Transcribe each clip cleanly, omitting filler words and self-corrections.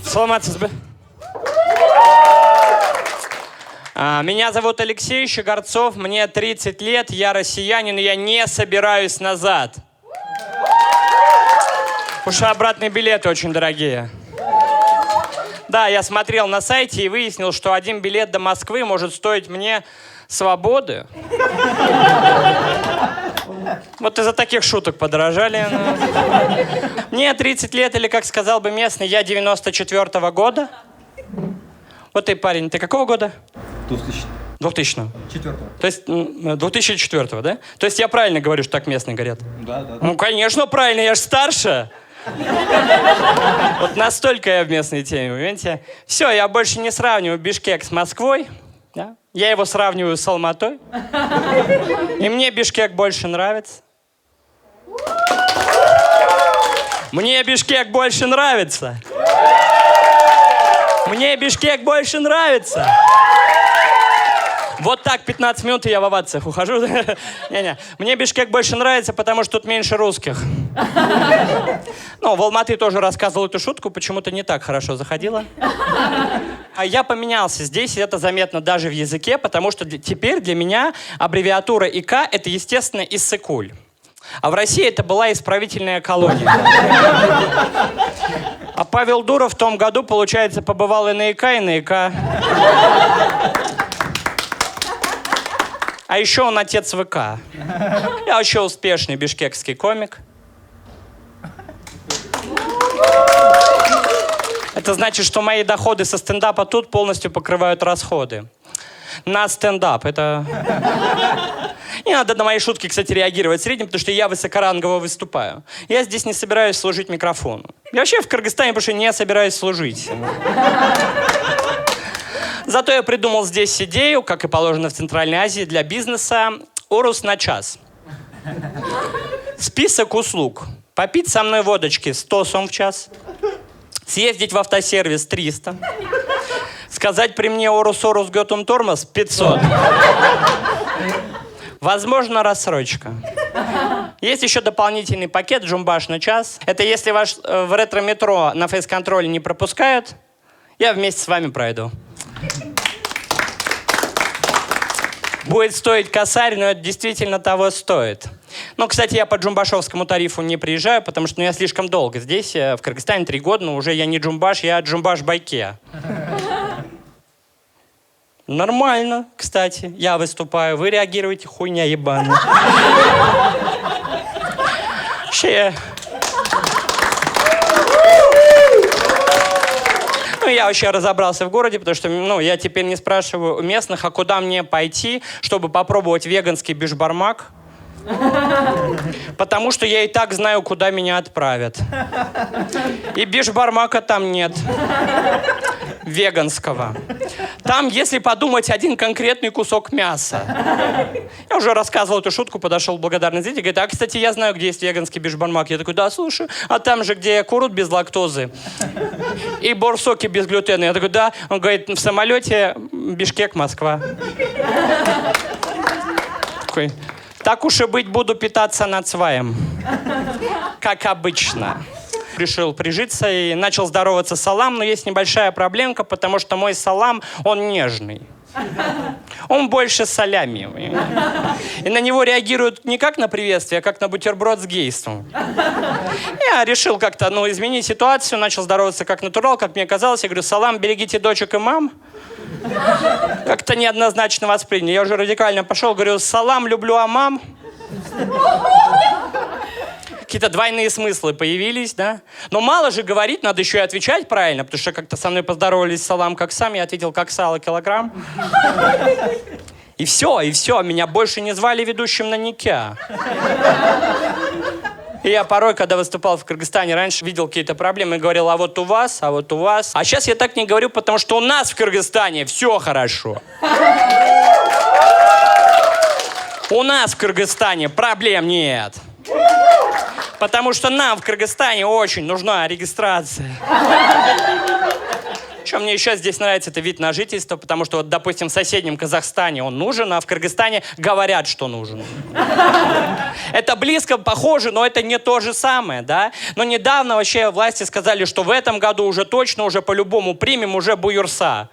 Сломаться сб... Меня зовут Алексей Щегорцов, мне 30 лет, я россиянин, и я не собираюсь назад. Потому что обратные билеты очень дорогие. Да, я смотрел на сайте и выяснил, что один билет до Москвы может стоить мне свободы. Вот из-за таких шуток подорожали. Мне 30 лет, или, как сказал бы местный, я 94-го года. Вот ты, парень, ты какого года? 2000-го. 4-го. То есть 2004-го, да? То есть я правильно говорю, что так местные говорят? Да. Ну, конечно, правильно, я же старше. Вот настолько я в местной теме, понимаете? Все, я больше не сравниваю Бишкек с Москвой. Да? Я его сравниваю с Алматой. И мне Бишкек больше нравится. Мне Бишкек больше нравится. Мне Бишкек больше нравится. Вот так 15 минут, и я в овациях ухожу. Не-не. Мне Бишкек больше нравится, потому что тут меньше русских. Ну, в Алматы тоже рассказывал эту шутку, почему-то не так хорошо заходила. А я поменялся здесь, и это заметно даже в языке, потому что теперь для меня аббревиатура ИК — это, естественно, Иссык-Куль. А в России это была исправительная колония. А Павел Дуров в том году, получается, побывал и на ИК, и на ИК. А еще он отец ВК. Я еще успешный бишкекский комик. Это значит, что мои доходы со стендапа тут полностью покрывают расходы. На стендап. Это... Не надо на мои шутки, кстати, реагировать в среднем, потому что я высокорангово выступаю. Я здесь не собираюсь служить микрофону. Я вообще в Кыргызстане больше не собираюсь служить. Зато я придумал здесь идею, как и положено в Центральной Азии, для бизнеса «Урус на час». Список услуг. Попить со мной водочки 100 сом в час. Съездить в автосервис 300. Сказать при мне «Орус Гетум Тормоз» 500. Возможно, рассрочка. Есть еще дополнительный пакет «Джумбаш на час». Это если вас в ретро-метро на фейс-контроле не пропускают, я вместе с вами пройду. Будет стоить косарь, но это действительно того стоит. Ну, кстати, я по джумбашовскому тарифу не приезжаю, потому что я слишком долго здесь, в Кыргызстане 3 года, но уже я не джумбаш, я джумбаш-байке. Нормально, кстати. Я выступаю, вы реагируете, хуйня ебаная. Вообще... Ну, я вообще разобрался в городе, потому что, я теперь не спрашиваю у местных, а куда мне пойти, чтобы попробовать веганский бишбармак. Потому что я и так знаю, куда меня отправят. И бишбармака там нет. Веганского. Там, если подумать, один конкретный кусок мяса. Я уже рассказывал эту шутку, подошел благодарный зритель, говорит: а, кстати, я знаю, где есть веганский бишбармак. Я такой: да, слушай, а там же, где курут без лактозы и борсоки без глютена. Я такой: да. Он говорит: в самолете Бишкек, Москва. Такой: так уж и быть, буду питаться нацваем. Как обычно. Решил прижиться и начал здороваться с салам, но есть небольшая проблемка, потому что мой салам, он нежный. Он больше солями. И на него реагируют не как на приветствие, а как на бутерброд с гейством. Я решил как-то, изменить ситуацию, начал здороваться как натурал, как мне казалось. Я говорю: салам, берегите дочек и мам. Как-то неоднозначно восприняли. Я уже радикально пошел, говорю: салам, люблю, а мам. Какие-то двойные смыслы появились, да? Но мало же говорить, надо еще и отвечать правильно, потому что как-то со мной поздоровались: салам, как сам, я ответил: как сало, килограмм. И все, меня больше не звали ведущим на Нике. И я порой, когда выступал в Кыргызстане раньше, видел какие-то проблемы и говорил: а вот у вас, а вот у вас. А сейчас я так не говорю, потому что у нас в Кыргызстане все хорошо. У нас в Кыргызстане проблем нет. Потому что нам в Кыргызстане очень нужна регистрация. Что мне еще здесь нравится, это вид на жительство, потому что, вот, допустим, в соседнем Казахстане он нужен, а в Кыргызстане говорят, что нужен. Это близко, похоже, но это не то же самое, да? Но недавно вообще власти сказали, что в этом году уже точно, уже по-любому примем уже буюрса.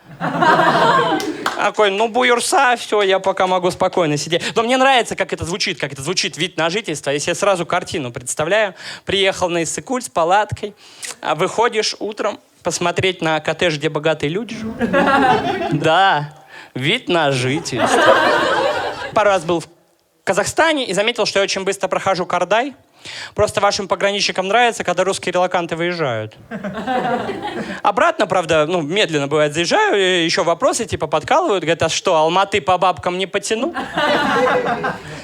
Такой, ну, буюрса, все, я пока могу спокойно сидеть. Но мне нравится, как это звучит вид на жительство. Я себе сразу картину представляю. Приехал на Иссык-Куль с палаткой, а выходишь утром посмотреть на коттедж, где богатые люди живут. Да, вид на жительство. Пару раз был в Казахстане и заметил, что я очень быстро прохожу Кардай. Просто вашим пограничникам нравится, когда русские релоканты выезжают. Обратно, правда, медленно бывает, заезжаю, еще вопросы типа подкалывают, говорят, а что, Алматы по бабкам не потяну?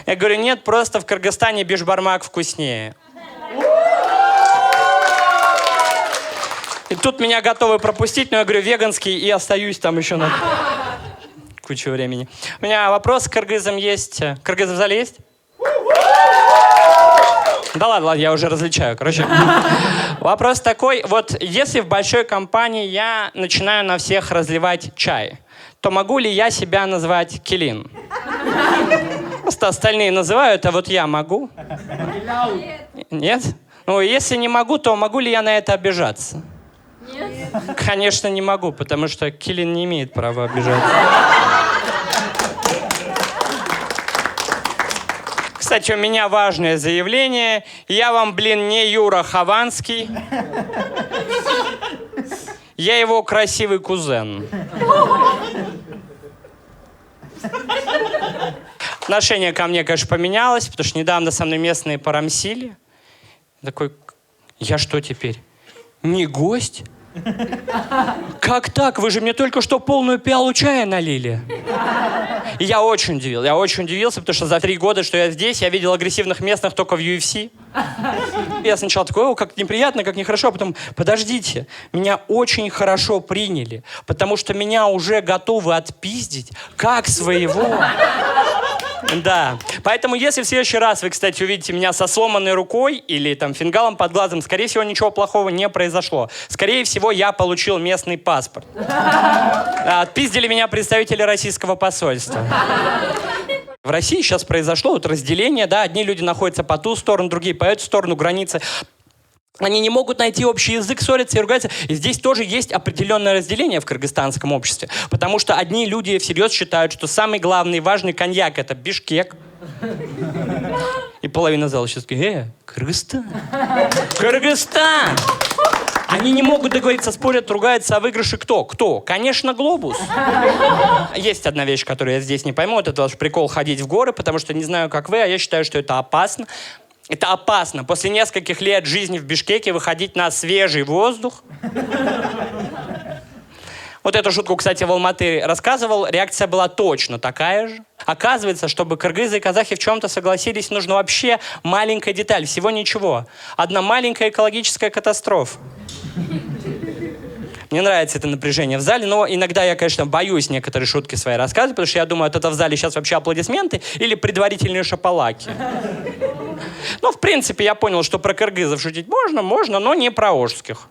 Я говорю, нет, просто в Кыргызстане бишбармак вкуснее. И тут меня готовы пропустить, но я говорю, веганский, и остаюсь там еще на кучу времени. У меня вопрос к кыргызам есть. Кыргызы в зале есть? Да ладно, я уже различаю, короче. Вопрос такой, вот если в большой компании я начинаю на всех разливать чай, то могу ли я себя назвать Келин? Просто остальные называют, а вот я могу? Нет? Ну, если не могу, то могу ли я на это обижаться? Нет. Конечно, не могу, потому что Келин не имеет права обижаться. Кстати, у меня важное заявление. Я вам, не Юра Хованский. Я его красивый кузен. Отношение ко мне, конечно, поменялось, потому что недавно со мной местные порамсили. Такой, я что теперь, не гость? Как так? Вы же мне только что полную пиалу чая налили. И я очень удивился, потому что за 3 года, что я здесь, я видел агрессивных местных только в UFC. Я сначала такой, как неприятно, как нехорошо, а потом, подождите, меня очень хорошо приняли, потому что меня уже готовы отпиздить, как своего. Да. Поэтому, если в следующий раз вы, кстати, увидите меня со сломанной рукой или там фингалом под глазом, скорее всего, ничего плохого не произошло. Скорее всего, я получил местный паспорт. Отпиздили меня представители российского посольства. В России сейчас произошло вот разделение, да, одни люди находятся по ту сторону, другие по эту сторону границы. Они не могут найти общий язык, ссорятся и ругаются. И здесь тоже есть определенное разделение в кыргызстанском обществе. Потому что одни люди всерьез считают, что самый главный и важный коньяк — это Бишкек. И половина зала сейчас говорит, Кыргызстан. Кыргызстан! Они не могут договориться, спорят, ругаются о выигрыше кто? Кто? Конечно, Глобус. Есть одна вещь, которую я здесь не пойму. Это ваш прикол ходить в горы, потому что не знаю, как вы, а я считаю, что это опасно. Это опасно. После нескольких лет жизни в Бишкеке выходить на свежий воздух. Вот эту шутку, кстати, в Алматы рассказывал. Реакция была точно такая же. Оказывается, чтобы кыргызы и казахи в чем-то согласились, нужна вообще маленькая деталь. Всего ничего. Одна маленькая экологическая катастрофа. Мне нравится это напряжение в зале, но иногда я, конечно, боюсь некоторые шутки свои рассказывать, потому что я думаю, это в зале сейчас вообще аплодисменты или предварительные шапалаки. Ну, в принципе, я понял, что про кыргызов шутить можно, но не про ожских.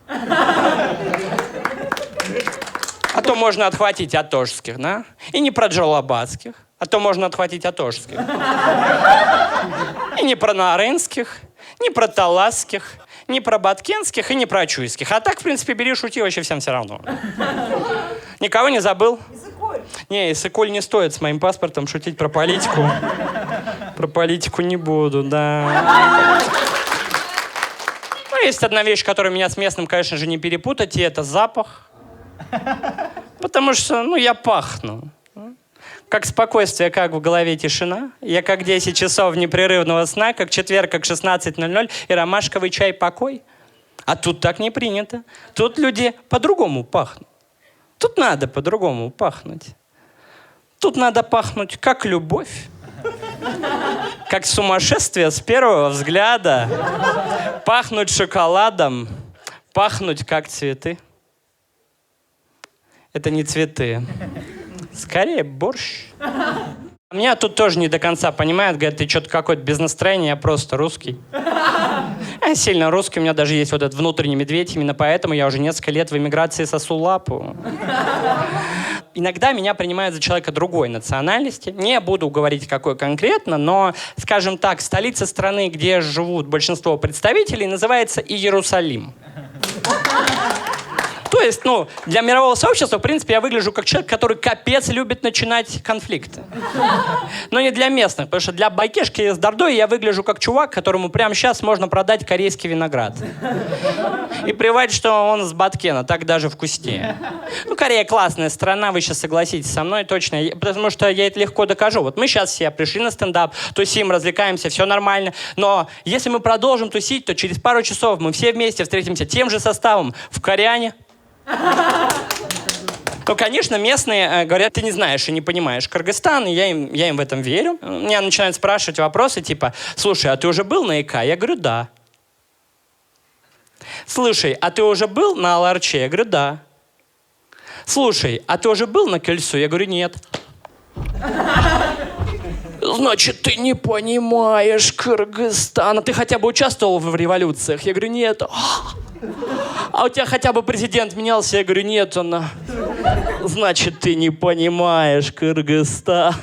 А то можно отхватить от ожских, да? И не про джалабадских, а то можно отхватить от ожских. И не про нарынских, не про таласских, не про баткенских и не про чуйских. А так, в принципе, бери, шути, вообще всем все равно. Никого не забыл? Иссык-Куль. Не, Иссык-Куль не стоит с моим паспортом шутить про политику. Про политику не буду, да. Ну, есть одна вещь, которая меня с местным, конечно же, не перепутать, и это запах. Потому что, я пахну. Как спокойствие, как в голове тишина. Я как 10 часов непрерывного сна, как четверг, как 16:00, и ромашковый чай покой. А тут так не принято. Тут люди по-другому пахнут. Тут надо по-другому пахнуть. Тут надо пахнуть как любовь. Как сумасшествие с первого взгляда. Пахнуть шоколадом. Пахнуть как цветы. Это не цветы. Скорее борщ. Меня тут тоже не до конца понимают. Говорят, ты что-то какой-то без настроения, я просто русский. Я сильно русский, у меня даже есть вот этот внутренний медведь, именно поэтому я уже несколько лет в эмиграции сосу лапу. Иногда меня принимают за человека другой национальности. Не буду говорить, какой конкретно, но, скажем так, столица страны, где живут большинство представителей, называется Иерусалим. То есть, для мирового сообщества, в принципе, я выгляжу как человек, который капец любит начинать конфликты. Но не для местных, потому что для Байкешки из Дордои я выгляжу как чувак, которому прямо сейчас можно продать корейский виноград. И плевать, что он с Баткена, так даже вкуснее. Корея классная страна, вы сейчас согласитесь со мной точно, потому что я это легко докажу. Вот мы сейчас все пришли на стендап, тусим, развлекаемся, все нормально. Но если мы продолжим тусить, то через пару часов мы все вместе встретимся тем же составом в Кориане. Конечно, местные говорят, ты не знаешь и не понимаешь Кыргызстан, и я им в этом верю. Меня начинают спрашивать вопросы типа, слушай, а ты уже был на ИК? Я говорю, да. Слушай, а ты уже был на Аларче? Я говорю, да. Слушай, а ты уже был на Кельсу? Я говорю, нет. Значит, ты не понимаешь Кыргызстана. Ты хотя бы участвовал в революциях? Я говорю, нет. А у тебя хотя бы президент менялся? Я говорю, нет, Значит, ты не понимаешь Кыргызстан.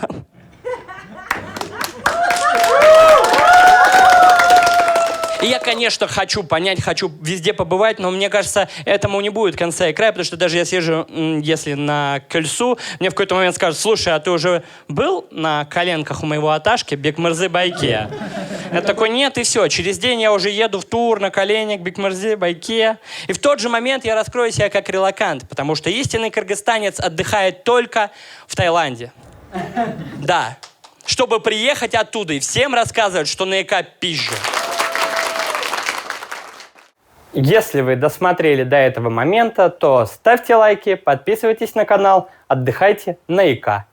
И я, конечно, хочу понять, хочу везде побывать, но мне кажется, этому не будет конца и края, потому что даже я съезжу, если на Кельсу, мне в какой-то момент скажут, слушай, а ты уже был на коленках у моего Аташки Бекмырзы-Байке? Я такой, нет, и все. Через день я уже еду в тур на коленях Бекмырзы-Байке. И в тот же момент я раскрою себя как релокант, потому что истинный кыргызстанец отдыхает только в Таиланде. Да. Чтобы приехать оттуда и всем рассказывать, что на ИК пизжа. Если вы досмотрели до этого момента, то ставьте лайки, подписывайтесь на канал, отдыхайте на ИК.